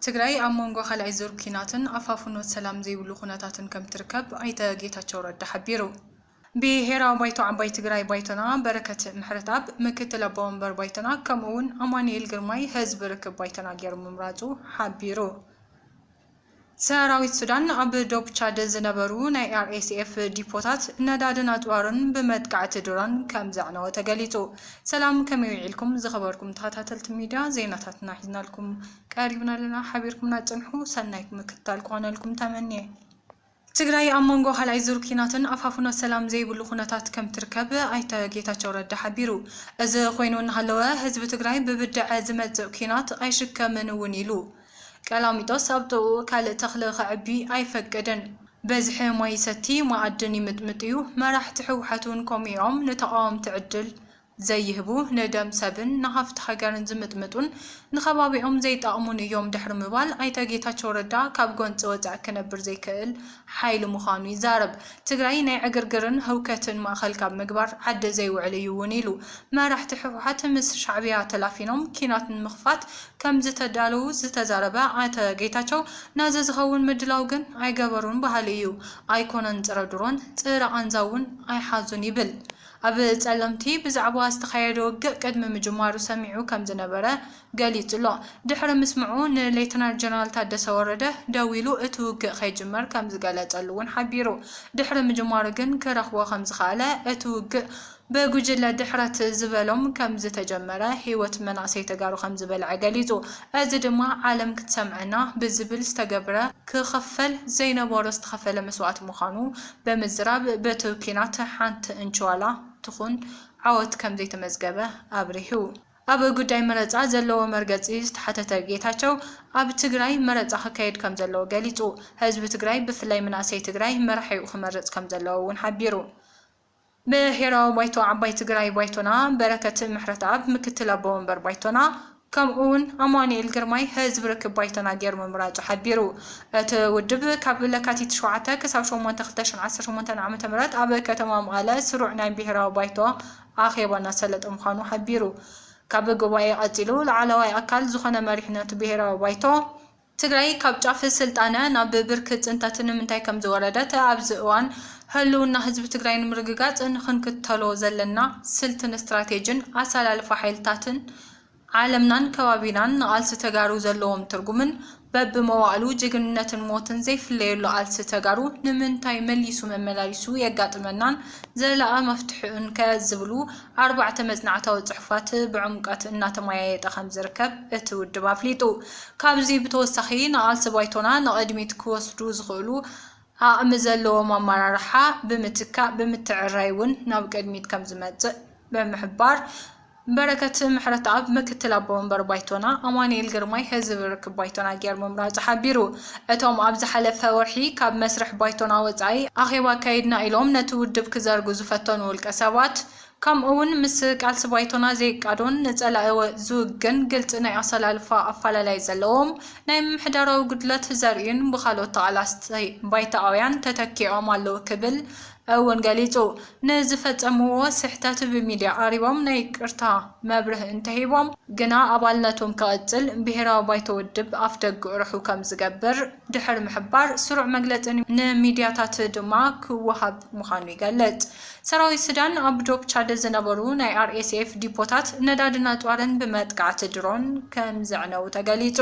ትግራይ ኣብ መንጎ ካልኣይ ዙር ኩናትን ኣፋፍኖት ሰላም ዘይብሉ ኩነታትን ከም ትርከብ ኣይተ ጌታቸው ረዳ ሓቢሩ። ብሄራዊ ባይቶ ዓባይ ትግራይ ባይቶና በረከት ምሕረትኣብ ምክትል ኣቦ ወንበር ባይቶና ከምኡውን ኣማኑኤል ግርማይ ህዝቢ ርክብ ባይቶና ገይሩ ምምራፁ ሓቢሩ። ሰራዊት ሱዳን ኣብ ዶብ ቻድ ዝነበሩ ናይ RSF ዲፖታት ነዳድን ኣጽዋርን ብመጥቃዕቲ ድሮን ከም ዘዕነወ ተገሊጹ። ሰላም ከመይ ውዒልኩም ዝኸበርኩም ተኸታተልቲ ሚድያ ዜናታትና ሒዝናልኩም ቀሪብና ለና ሓቢርኩምና ጽንሑ ሰናይ ምክትታል ክኾነልኩም ተመንየ። ትግራይ ኣብ መንጎ ካልኣይ ዙር ኩናትን ኣፋፍኖት ሰላም ዘይብሉ ኩነታት ከም ትርከብ ኣይተ ጌታቸው ረዳ ሓቢሩ። እዚ ኮይኑ እናሃለወ ህዝቢ ትግራይ ብብድዐ ዝመጽእ ኩናት ኣይሽከምን እውን ኢሉ። ቀላሚጦስ ኣብ ጥቕኡ ካልእ ተኽሊ ክዕቢ ኣይፈቅድን። በዝሒ ማይ ሰቲ ማዕድን ይምጥምጥ እዩ። መራሕቲ ሕወሓትን ከምኡኦም ንተቃወምቲ ዕድል ዘይህቡ ንደም ሰብን ንሃፍቲ ሃገርን ዝምጥምጡን ንኸባቢኦም ዘይጠቕሙን እዮም ድሕሪ ምባል ኣይተ ጌታቸው ረዳ ካብ ጎንፂ ወፃኢ ክነብር ዘይክእል ሓይሊ ምዃኑ ይዛረብ። ትግራይ ናይ ዕግርግርን ህውከትን ማእኸል ካብ ምግባር ዓዲ ዘይውዕል እዩ እውን ኢሉ። መራሕቲ ሕወሓት ምስ ሻዕብያ ተላፊኖም ኩናት ንምኽፋት ከም ዝተዳለዉ ዝተዛረበ ኣይተ ጌታቸው ናዚ ዝኸውን ምድላው ግን ኣይገበሩን ባህሊ እዩ። ኣይኮነን ፅረ ድሮን ፅረ ኣንዛ እውን ኣይሓዙን ይብል። ኣብ ጸለምቲ ብዛዕባ ዝተኻየደ ውግእ ቅድሚ ምጅማሩ ሰሚዑ ከም ዝነበረ ገሊጹ ኣሎ። ድሕሪ ምስምዑ ንሌተናንት ጀነራል ታደሰ ወረደ ደው ኢሉ እቲ ውግእ ከይጅመር ከም ዝገለጸሉ እውን ሓቢሩ። ድሕሪ ምጅማሩ ግን ክረኽቦ ከም ዝኸኣለ እቲ ውግእ በጉጅለ ድሕረት ዝበሎም ከም ዝተጀመረ ህይወት መናእሰይ ተጋሩ ከም ዝበልዐ ገሊጹ። እዚ ድማ ዓለም ክትሰምዐና ብዝብል ዝተገብረ ክኸፈል ዘይነበሮ ዝተኸፈለ መስዋዕቲ ምዃኑ በምዝራብ በቲ ኩናት ሓንቲ እንችዋላ ትኹን ዓወት ከም ዘይተመዝገበ አብሪሁ። ኣብ ጉዳይ መረፃ ዘለዎ መርገፂ ዝተሓተተ ጌታቸው ኣብ ትግራይ መረፃ ክካየድ ከም ዘለዎ ገሊጹ። ህዝቢ ትግራይ ብፍላይ መናእሰይ ትግራይ መራሒኡ ክመርፅ ከም ዘለዎ እውን ሓቢሩ። ብሄራዊ ባይቶ ዓባይ ትግራይ ባይቶና በረከት ምሕረትኣብ ምክትል ኣቦ ወንበር ባይቶና ከምኡውን ኣማኑኤል ግርማይ ህዝቢ ርክብ ባይቶና ገይሩ ምምራፁ ሓቢሩ። እቲ ውድብ ካብ ለካቲት 7 ክሳብ 8 2018 ዓ.ም ኣብ ከተማ መቐለ ስሩዕ ናይ ብሄራዊ ባይቶ ኣኼባ እናሰለጠ ምዃኑ ሓቢሩ። ካብ ጉባኤ ቀፂሉ ላዕለዋይ ኣካል ዝኾነ መሪሕነት ብሄራዊ ባይቶ ትግራይ ካብ ጫፍ ስልጣነ ናብ ብርክ ጽንተትን ንምንታይ ከም ዝወረደት ኣብዚ እዋን ህልውና ህዝቢ ትግራይ ንምርግጋጽ ንኽንክተሎ ዘለና ስልትን ስትራቴጅን ኣሰላልፋ ሓይልታትን ዓለምናን ከባቢናን ንቃልሲ ተጋሩ ዘለዎም ትርጉምን በብመዋዕሉ ጅግንነትን ሞትን ዘይፍለየሉ ቃልሲ ተጋሩ ንምንታይ መሊሱ መመላሊሱ የጋጥመናን ዘለኣ መፍትሑን ከዝብሉ 4 መጽናዕታዊ ጽሑፋት ብዕምቀት እናተማያየጠ ከም ዝርከብ እቲ ውድብ ኣፍሊጡ። ካብዚ ብተወሳኺ ንቃልሲ ባይቶና ንቅድሚት ክወስዱ ዝኽእሉ ኣቅሚ ዘለዎም ኣመራርሓ ብምትካእ ብምትዕራይ እውን ናብ ቅድሚት ከም ዝመጽእ ብምሕባር በረከት ምሕረትኣብ ምክትል ኣቦ ወንበር ባይቶና ኣማኑኤል ግርማይ ህዝቢ ርክብ ባይቶና ገይሩ ምምራፁ ሓቢሩ። እቶም ኣብ ዝሓለፈ ወርሒ ካብ መስርሕ ባይቶና ወፃኢ ኣኼባ ካይድና ኢሎም ነቲ ውድብ ክዘርጉ ዝፈተኑ ውልቀ ሰባት ከምኡውን ምስ ቃልሲ ባይቶና ዘይቃዶን ንጸላኢ ዝውግን ግልፂ ናይ ኣሰላልፋ ኣፈላላይ ዘለዎም ናይ ምምሕዳራዊ ጉድለት ዘርእዩን ብኻልኦት ተቓላስቲ ባይታውያን ተተኪኦም ኣለዉ ክብል እውን ገሊጹ። ንዝፈጸምዎ ስሕተት ብሚድያ ቀሪቦም ናይ ቅርታ መብርህ እንተሂቦም ግና ኣባልነቶም ክቕጽል ብሄራዊ ባይቶ ውድብ ኣፍ ደጉ ርሑ ከም ዝገብር ድሕሪ ምሕባር ስሩዕ መግለፂ ንሚድያታት ድማ ክወሃብ ምዃኑ ይገልጽ። ሰራዊት ሱዳን ኣብ ዶብ ቻድ ዝነበሩ ናይ RSF ዲፖታት ነዳድን ኣጽዋርን ብመጥቃዕቲ ድሮን ከም ዘዕነው ተገሊጹ።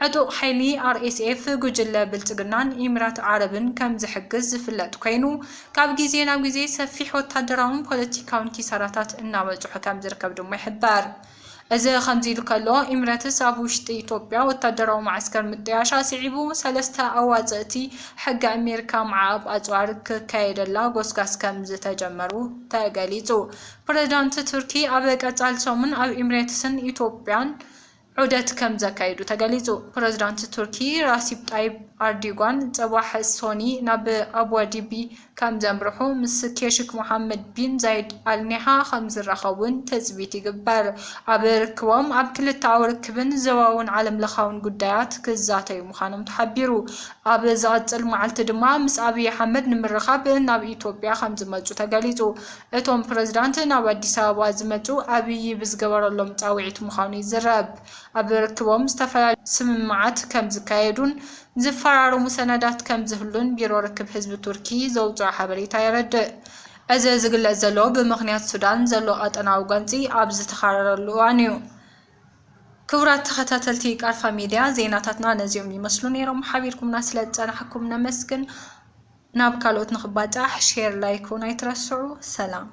ዕጡቕ ሓይሊ RSF ጉጅለ ብልጽግናን ኢሚራት ዓረብን ከም ዝሕግዝ ዝፍለጥ ኮይኑ ካብ ግዜ ናብ ግዜ ሰፊሕ ወታደራውን ፖለቲካውን ኪሳራታት እናበጽሑ ከም ዝርከብ ድማ ይሕበር። እዚ ከምዚ ኢሉ ከሎ ኢሚራትስ ኣብ ውሽጢ ኢትዮጵያ ወታደራዊ ማዕስከር ምጥያሻ ስዒቡ 3 ኣዋፅእቲ ሕጊ ኣሜሪካ ማዕቀብ ኣጽዋር ክካየደላ ጎስጓስ ከም ዝተጀመሩ ተገሊጹ። ፕሬዝዳንት ቱርኪ ኣብ ቀጻሊ ሰሙን ኣብ ኢሚራትስን ኢትዮጵያን ዑደት ከም ዘካይዱ ተገሊጹ። ፕሬዝዳንት ቱርኪ ራሲብ ጣይብ ኣርዶጋን ጽባሕ ሶኒ ናብ አቡዳቢ ከም ዘምርሑ ምስ ኬሽክ መሐመድ ቢን ዛይድ ኣልኒሃ ከም ዝራኸቡን ተጽቢት ይግበር። ኣብ ርክቦም ኣብ ክልተ ርክብን ዘዋውን ዓለም ለኻውን ጉዳያት ክዛተዩ ምዃኖም ተሓቢሩ። ኣብ ዝቐጽል መዓልቲ ድማ ምስ አብይ አሕመድ ንምርኻብ ናብ ኢትዮጵያ ከም ዝመጹ ተገሊጹ። እቶም ፕሬዝዳንት ናብ አዲስ አበባ ዝመጹ አብይ ብዝገበረሎም ጻውዒት ምዃኑ ይዝረብ። ኣብ ርክቦም ዝተፈላለዩ ስምምዓት ከም ዝካየዱን ዝፈራረሙ ሰነዳት ከም ዝህሉን ቢሮ ርክብ ህዝቢ ቱርኪ ዘውፅኦ ሓበሬታ የረድእ። እዚ ዝግለጽ ዘሎ ብምኽንያት ሱዳን ዘሎ ቀጠናዊ ጓንፂ ኣብ ዝተኻረረሉ እዋን እዩ። ክቡራት ተኸታተልቲ ቃርፋ ሚድያ ዜናታትና ነዚኦም ይመስሉ ነይሮም። ሓቢርኩምና ስለ ዝጸናሕኩም ነመስግን። ናብ ካልኦት ንኽባጻሕ ሼር ላይክ ኣይትረስዑ። ሰላም